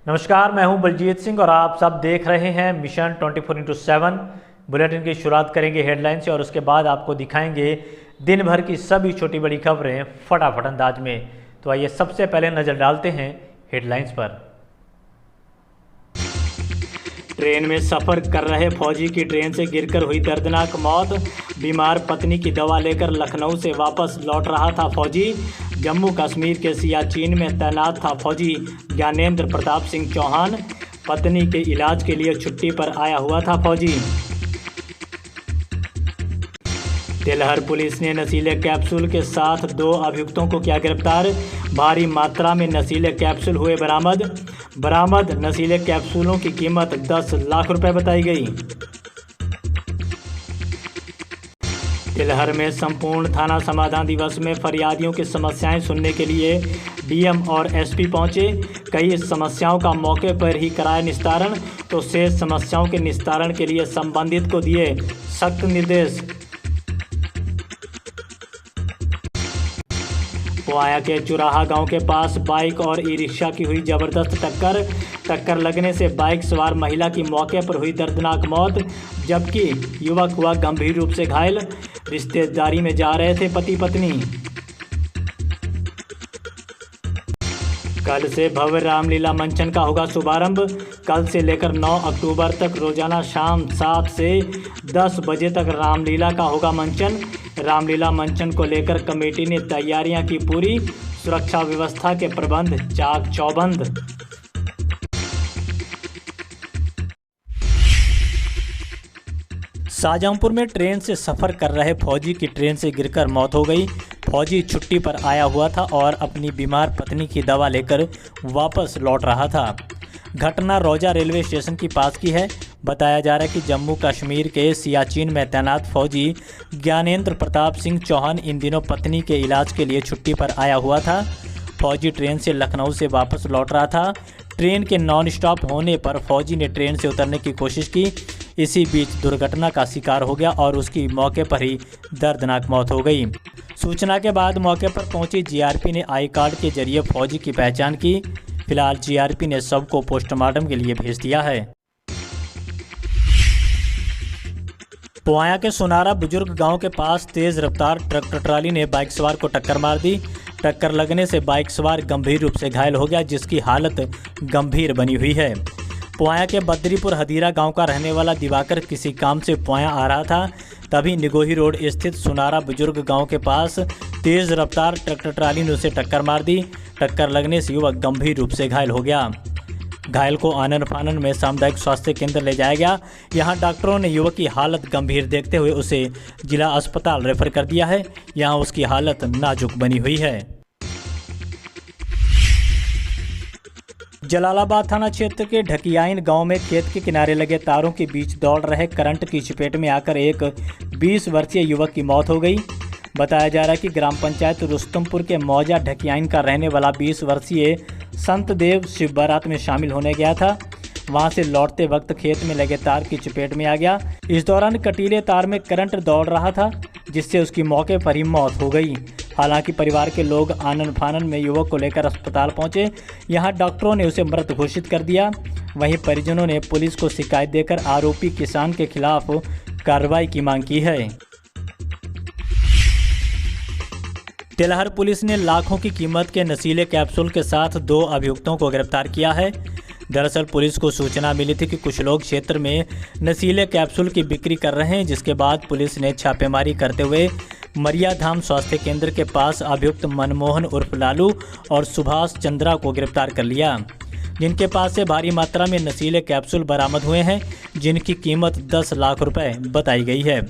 नमस्कार, मैं हूं बलजीत सिंह और आप सब देख रहे हैं मिशन 24x7। बुलेटिन की शुरुआत करेंगे हेडलाइन से और उसके बाद आपको दिखाएंगे दिन भर की सभी छोटी बड़ी खबरें फटाफट अंदाज में। तो आइए सबसे पहले नज़र डालते हैं हेडलाइंस पर। ट्रेन में सफ़र कर रहे फौजी की ट्रेन से गिरकर हुई दर्दनाक मौत। बीमार पत्नी की दवा लेकर लखनऊ से वापस लौट रहा था फौजी। जम्मू कश्मीर के सियाचिन में तैनात था फौजी ज्ञानेंद्र प्रताप सिंह चौहान। पत्नी के इलाज के लिए छुट्टी पर आया हुआ था फौजी। तिलहर पुलिस ने नशीले कैप्सूल के साथ 2 अभियुक्तों को किया गिरफ्तार। भारी मात्रा में नशीले कैप्सूल हुए बरामद नशीले कैप्सूलों की कीमत 10 लाख रुपए बताई गई। तिलहर में संपूर्ण थाना समाधान दिवस में फरियादियों की समस्याएं सुनने के लिए डीएम और एसपी पहुंचे। कई समस्याओं का मौके पर ही कराया निस्तारण, तो शेष समस्याओं के निस्तारण के लिए संबंधित को दिए सख्त निर्देश। पोआया के चुराहा गांव के पास बाइक और ई रिक्शा की हुई जबरदस्त टक्कर लगने से बाइक सवार महिला की मौके पर हुई दर्दनाक मौत, जबकि युवक हुआ गंभीर रूप से घायल। रिश्तेदारी में जा रहे थे पति पत्नी। कल से भव्य रामलीला मंचन का होगा शुभारंभ। कल से लेकर 9 अक्टूबर तक रोजाना शाम 7 से 10 बजे तक रामलीला का होगा मंचन। रामलीला मंचन को लेकर कमेटी ने तैयारियां की पूरी। सुरक्षा व्यवस्था के प्रबंध चाक चौबंद। शाहजहांपुर में ट्रेन से सफ़र कर रहे फौजी की ट्रेन से गिरकर मौत हो गई। फौजी छुट्टी पर आया हुआ था और अपनी बीमार पत्नी की दवा लेकर वापस लौट रहा था। घटना रौजा रेलवे स्टेशन के पास की है। बताया जा रहा है कि जम्मू कश्मीर के सियाचिन में तैनात फौजी ज्ञानेंद्र प्रताप सिंह चौहान इन दिनों पत्नी के इलाज के लिए छुट्टी पर आया हुआ था। फौजी ट्रेन से लखनऊ से वापस लौट रहा था। ट्रेन के नॉन स्टॉप होने पर फौजी ने ट्रेन से उतरने की कोशिश की। इसी बीच दुर्घटना का शिकार हो गया और उसकी मौके पर ही दर्दनाक मौत हो गई। सूचना के बाद मौके पर पहुंची जीआरपी ने आई कार्ड के जरिए फौजी की पहचान की। फिलहाल जीआरपी ने शव को पोस्टमार्टम के लिए भेज दिया है। पोआया के सुनारा बुजुर्ग गांव के पास तेज रफ्तार ट्रक ट्राली ने बाइक सवार को टक्कर मार दी। टक्कर लगने से बाइक सवार गंभीर रूप से घायल हो गया, जिसकी हालत गंभीर बनी हुई है। पोआया के बद्रीपुर हदीरा गांव का रहने वाला दिवाकर किसी काम से पोआया आ रहा था, तभी निगोही रोड स्थित सुनारा बुजुर्ग गांव के पास तेज रफ्तार ट्रक ट्राली ने उसे टक्कर मार दी। टक्कर लगने से युवक गंभीर रूप से घायल हो गया। घायल को आनन फानन में सामुदायिक स्वास्थ्य केंद्र ले जाया गया। यहां डॉक्टरों ने युवक की हालत गंभीर देखते हुए उसे जिला अस्पताल रेफर कर दिया है। यहां उसकी हालत नाजुक बनी हुई है। जलालाबाद थाना क्षेत्र के ढकियाइन गांव में खेत के किनारे लगे तारों के बीच दौड़ रहे करंट की चपेट में आकर एक 20 वर्षीय युवक की मौत हो गई। बताया जा रहा है कि ग्राम पंचायत रुस्तमपुर के मौजा ढकियाइन का रहने वाला 20 वर्षीय संत देव शिव बारात में शामिल होने गया था। वहां से लौटते वक्त खेत में लगे तार की चपेट में आ गया। इस दौरान कटीले तार में करंट दौड़ रहा था, जिससे उसकी मौके पर ही मौत हो गई। हालांकि परिवार के लोग आनन फानन में युवक को लेकर अस्पताल पहुंचे। यहां डॉक्टरों ने उसे मृत घोषित कर दिया। वहीं परिजनों ने पुलिस को शिकायत देकर आरोपी किसान के खिलाफ कार्रवाई की मांग की है। तिलहर पुलिस ने लाखों की कीमत के नशीले कैप्सूल के साथ 2 अभियुक्तों को गिरफ्तार किया है। दरअसल पुलिस को सूचना मिली थी कि कुछ लोग क्षेत्र में नशीले कैप्सूल की बिक्री कर रहे हैं, जिसके बाद पुलिस ने छापेमारी करते हुए मरियाधाम स्वास्थ्य केंद्र के पास अभियुक्त मनमोहन उर्फ लालू और सुभाष चंद्रा को गिरफ्तार कर लिया, जिनके पास से भारी मात्रा में नशीले कैप्सूल बरामद हुए हैं, जिनकी कीमत 10 लाख रुपए बताई गई है।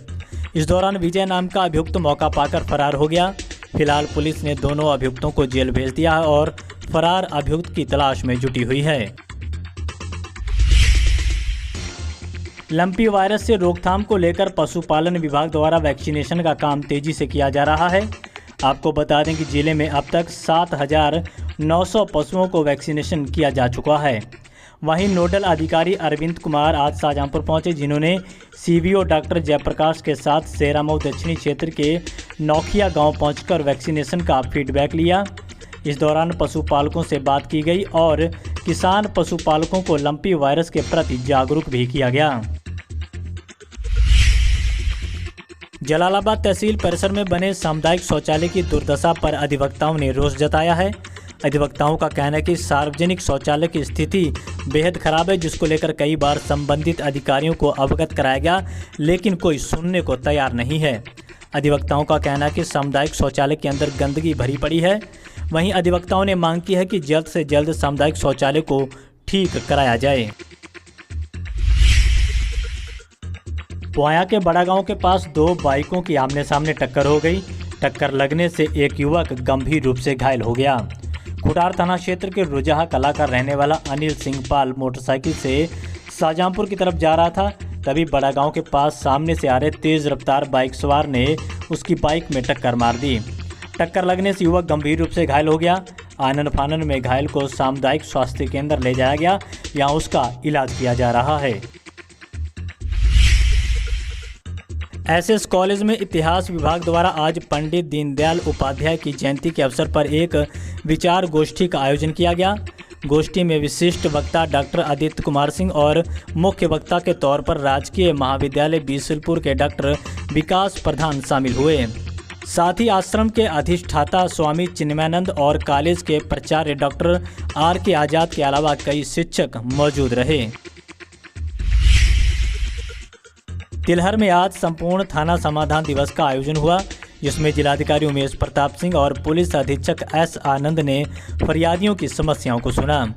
इस दौरान विजय नाम का अभियुक्त मौका पाकर फरार हो गया। फिलहाल पुलिस ने दोनों अभियुक्तों को जेल भेज दिया है और फरार अभियुक्त की तलाश में जुटी हुई है। लंपी वायरस से रोकथाम को लेकर पशुपालन विभाग द्वारा वैक्सीनेशन का काम तेजी से किया जा रहा है। आपको बता दें कि जिले में अब तक 7,900 पशुओं को वैक्सीनेशन किया जा चुका है। वहीं नोडल अधिकारी अरविंद कुमार आज शाहजहांपुर पहुंचे, जिन्होंने सीबीओ डॉक्टर जयप्रकाश के साथ सेरामऊ दक्षिणी क्षेत्र के नौखिया गांव पहुंचकर वैक्सीनेशन का फीडबैक लिया। इस दौरान पशुपालकों से बात की गई और किसान पशुपालकों को लंपी वायरस के प्रति जागरूक भी किया गया। जलालाबाद तहसील परिसर में बने सामुदायिक शौचालय की दुर्दशा पर अधिवक्ताओं ने रोष जताया है। अधिवक्ताओं का कहना है कि सार्वजनिक शौचालय की स्थिति बेहद खराब है, जिसको लेकर कई बार संबंधित अधिकारियों को अवगत कराया गया, लेकिन कोई सुनने को तैयार नहीं है। अधिवक्ताओं का कहना है कि सामुदायिक शौचालय के अंदर गंदगी भरी पड़ी है। वहीं अधिवक्ताओं ने मांग की है कि जल्द से जल्द सामुदायिक शौचालय को ठीक कराया जाए। पुआया के बड़ा गांव के पास दो बाइकों की आमने सामने टक्कर हो गई। टक्कर लगने से एक युवक गंभीर रूप से घायल हो गया। खुटार थाना क्षेत्र के रुजहा कला का रहने वाला अनिल सिंह पाल मोटरसाइकिल से शाहजहांपुर की तरफ जा रहा था। तभी बड़ा गांव के पास सामने से आ रहे तेज रफ्तार बाइक सवार ने उसकी बाइक में टक्कर मार दी। टक्कर लगने से युवक गंभीर रूप से घायल हो गया। आनन फानन में घायल को सामुदायिक स्वास्थ्य केंद्र ले जाया गया। यहां उसका इलाज किया जा रहा है। एसएस कॉलेज में इतिहास विभाग द्वारा आज पंडित दीनदयाल उपाध्याय की जयंती के अवसर पर एक विचार गोष्ठी का आयोजन किया गया। गोष्ठी में विशिष्ट वक्ता डॉक्टर आदित्य कुमार सिंह और मुख्य वक्ता के तौर पर राजकीय महाविद्यालय बीसलपुर के डॉक्टर विकास प्रधान शामिल हुए। साथ ही आश्रम के अधिष्ठाता स्वामी चिन्मयानंद और कॉलेज के प्राचार्य डॉक्टर R.K. आजाद के अलावा कई शिक्षक मौजूद रहे। तिलहर में आज संपूर्ण थाना समाधान दिवस का आयोजन हुआ, जिसमें जिलाधिकारी उमेश प्रताप सिंह और पुलिस अधीक्षक S. आनंद ने फरियादियों की समस्याओं को सुना।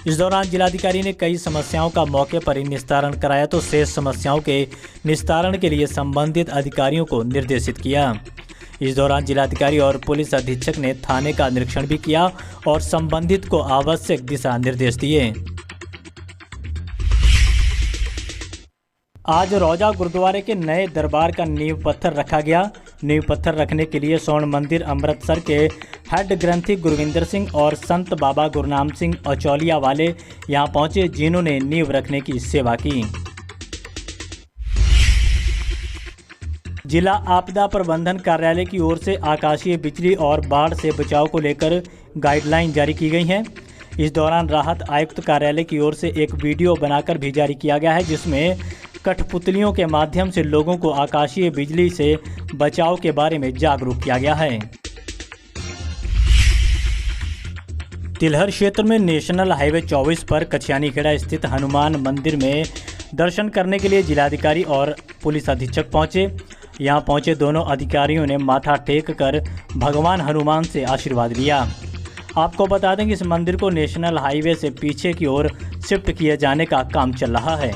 इस दौरान जिलाधिकारी ने कई समस्याओं का मौके पर ही निस्तारण कराया, तो शेष समस्याओं के निस्तारण के लिए संबंधित अधिकारियों को निर्देशित किया। इस दौरान जिलाधिकारी और पुलिस अधीक्षक ने थाने का निरीक्षण भी किया और संबंधित को आवश्यक दिशा निर्देश दिए। आज रौजा गुरुद्वारे के नए दरबार का नींव पत्थर रखा गया। नींव पत्थर रखने के लिए स्वर्ण मंदिर अमृतसर के हेड ग्रंथी गुरविंदर सिंह और संत बाबा गुरनाम सिंह औचौलिया वाले यहां पहुंचे, जिन्होंने नींव रखने की सेवा की। जिला आपदा प्रबंधन कार्यालय की ओर से आकाशीय बिजली और बाढ़ से बचाव को लेकर गाइडलाइन जारी की गई हैं। इस दौरान राहत आयुक्त कार्यालय की ओर से एक वीडियो बनाकर भी जारी किया गया है, जिसमें कठपुतलियों के माध्यम से लोगों को आकाशीय बिजली से बचाव के बारे में जागरूक किया गया है। तिलहर क्षेत्र में नेशनल हाईवे 24 पर कछियानीखेड़ा स्थित हनुमान मंदिर में दर्शन करने के लिए जिलाधिकारी और पुलिस अधीक्षक पहुंचे। यहां पहुंचे दोनों अधिकारियों ने माथा टेक कर भगवान हनुमान से आशीर्वाद लिया। आपको बता दें कि इस मंदिर को नेशनल हाईवे से पीछे की ओर शिफ्ट किए जाने का काम चल रहा है।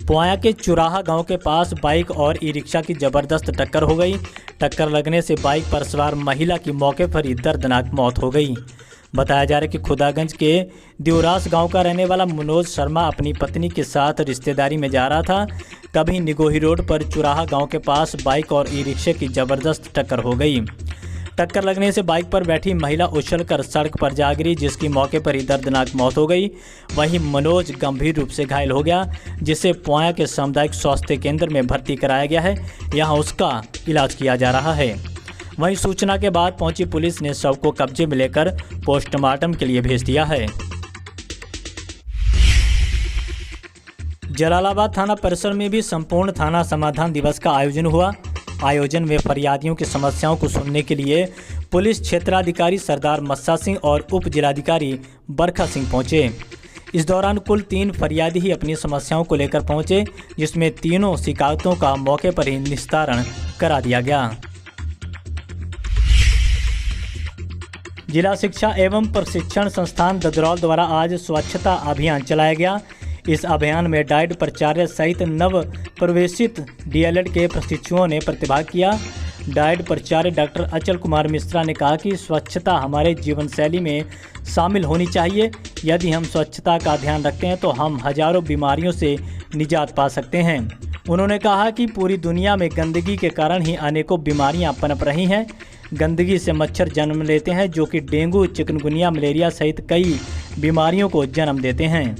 पुआया के चुराहा गांव के पास बाइक और ई रिक्शा की जबरदस्त टक्कर हो गई। टक्कर लगने से बाइक पर सवार महिला की मौके पर ही दर्दनाक मौत हो गई। बताया जा रहा है कि खुदागंज के देवरास गांव का रहने वाला मनोज शर्मा अपनी पत्नी के साथ रिश्तेदारी में जा रहा था। कभी निगोही रोड पर चुराहा गांव के पास बाइक और ई रिक्शे की जबरदस्त टक्कर हो गई। टक्कर लगने से बाइक पर बैठी महिला उछलकर सड़क पर जा गिरी, जिसकी मौके पर ही दर्दनाक मौत हो गई। वहीं मनोज गंभीर रूप से घायल हो गया, जिसे पुआया के सामुदायिक स्वास्थ्य केंद्र में भर्ती कराया गया है। यहां उसका इलाज किया जा रहा है। वहीं सूचना के बाद पहुंची पुलिस ने शव को कब्जे में लेकर पोस्टमार्टम के लिए भेज दिया है। जलालाबाद थाना परिसर में भी संपूर्ण थाना समाधान दिवस का आयोजन हुआ। आयोजन में फरियादियों की समस्याओं को सुनने के लिए पुलिस क्षेत्राधिकारी सरदार मस्सा सिंह और उप जिलाधिकारी बरखा सिंह पहुंचे। इस दौरान कुल 3 फरियादी ही अपनी समस्याओं को लेकर पहुंचे, जिसमें तीनों शिकायतों का मौके पर ही निस्तारण करा दिया गया। जिला शिक्षा एवं प्रशिक्षण संस्थान ददरौल द्वारा आज स्वच्छता अभियान चलाया गया। इस अभियान में डाइट प्राचार्य सहित नव प्रवेशित DLED के प्रशिक्षुओं ने प्रतिभाग किया। डाइट प्राचार्य डॉक्टर अचल कुमार मिश्रा ने कहा कि स्वच्छता हमारे जीवन शैली में शामिल होनी चाहिए। यदि हम स्वच्छता का ध्यान रखते हैं तो हम हजारों बीमारियों से निजात पा सकते हैं। उन्होंने कहा कि पूरी दुनिया में गंदगी के कारण ही अनेकों बीमारियां पनप रही हैं। गंदगी से मच्छर जन्म लेते हैं, जो कि डेंगू, चिकनगुनिया, मलेरिया सहित कई बीमारियों को जन्म देते हैं।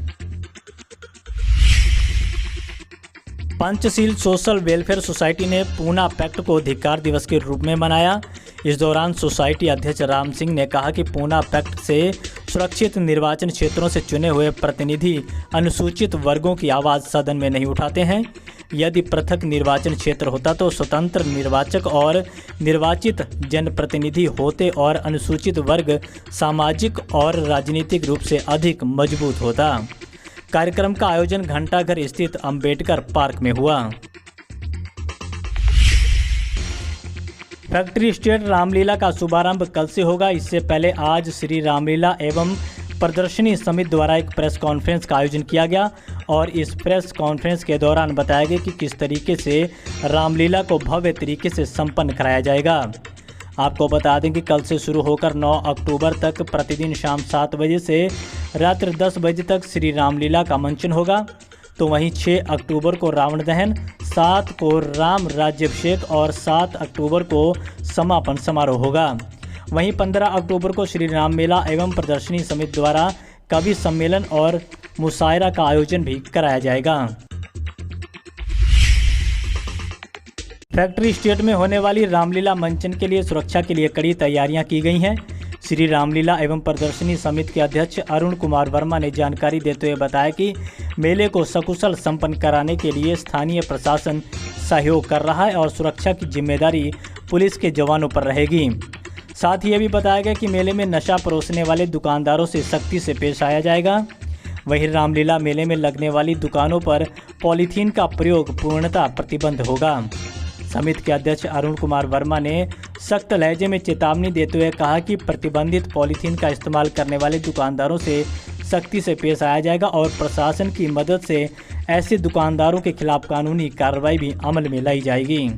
पंचशील सोशल वेलफेयर सोसाइटी ने पूना पैक्ट को धिक्कार दिवस के रूप में मनाया। इस दौरान सोसाइटी अध्यक्ष राम सिंह ने कहा कि पूना पैक्ट से सुरक्षित निर्वाचन क्षेत्रों से चुने हुए प्रतिनिधि अनुसूचित वर्गों की आवाज़ सदन में नहीं उठाते हैं। यदि पृथक निर्वाचन क्षेत्र होता तो स्वतंत्र निर्वाचक और निर्वाचित जनप्रतिनिधि होते और अनुसूचित वर्ग सामाजिक और राजनीतिक रूप से अधिक मजबूत होता। कार्यक्रम का आयोजन घंटाघर स्थित अंबेडकर पार्क में हुआ। फैक्ट्री स्टेट रामलीला का शुभारंभ कल से होगा। इससे पहले आज श्री रामलीला एवं प्रदर्शनी समिति द्वारा एक प्रेस कॉन्फ्रेंस का आयोजन किया गया और इस प्रेस कॉन्फ्रेंस के दौरान बताया गया कि किस तरीके से रामलीला को भव्य तरीके से संपन्न कराया जाएगा। आपको बता दें कि कल से शुरू होकर 9 अक्टूबर तक प्रतिदिन शाम 7 बजे से रात्रि 10 बजे तक श्री रामलीला का मंचन होगा। तो वहीं 6 अक्टूबर को रावण दहन, 7 को राम राज्याभिषेक और 7 अक्टूबर को समापन समारोह होगा। वहीं 15 अक्टूबर को श्री राम मेला एवं प्रदर्शनी समिति द्वारा कवि सम्मेलन और मुशायरा का आयोजन भी कराया जाएगा। फैक्ट्री स्टेट में होने वाली रामलीला मंचन के लिए सुरक्षा के लिए कड़ी तैयारियां की गई हैं। श्री रामलीला एवं प्रदर्शनी समिति के अध्यक्ष अरुण कुमार वर्मा ने जानकारी देते हुए बताया कि मेले को सकुशल संपन्न कराने के लिए स्थानीय प्रशासन सहयोग कर रहा है और सुरक्षा की जिम्मेदारी पुलिस के जवानों पर रहेगी। साथ ही ये भी बताया गया कि मेले में नशा परोसने वाले दुकानदारों से सख्ती से पेश आया जाएगा। वहीं रामलीला मेले में लगने वाली दुकानों पर पॉलीथीन का प्रयोग पूर्णतः प्रतिबंध होगा। समिति के अध्यक्ष अरुण कुमार वर्मा ने सख्त लहजे में चेतावनी देते हुए कहा कि प्रतिबंधित पॉलीथीन का इस्तेमाल करने वाले दुकानदारों से सख्ती से पेश आया जाएगा और प्रशासन की मदद से ऐसे दुकानदारों के खिलाफ कानूनी कार्रवाई भी अमल में लाई जाएगी।